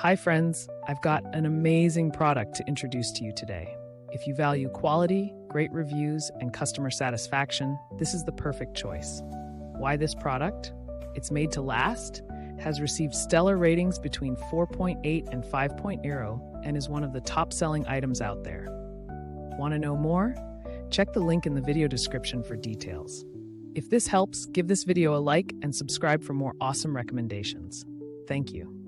Hi friends, I've got an amazing product to introduce to you today. If you value quality, great reviews, and customer satisfaction, this is the perfect choice. Why this product? It's made to last, has received stellar ratings between 4.8 and 5.0, and is one of the top-selling items out there. Want to know more? Check the link in the video description for details. If this helps, give this video a like and subscribe for more awesome recommendations. Thank you.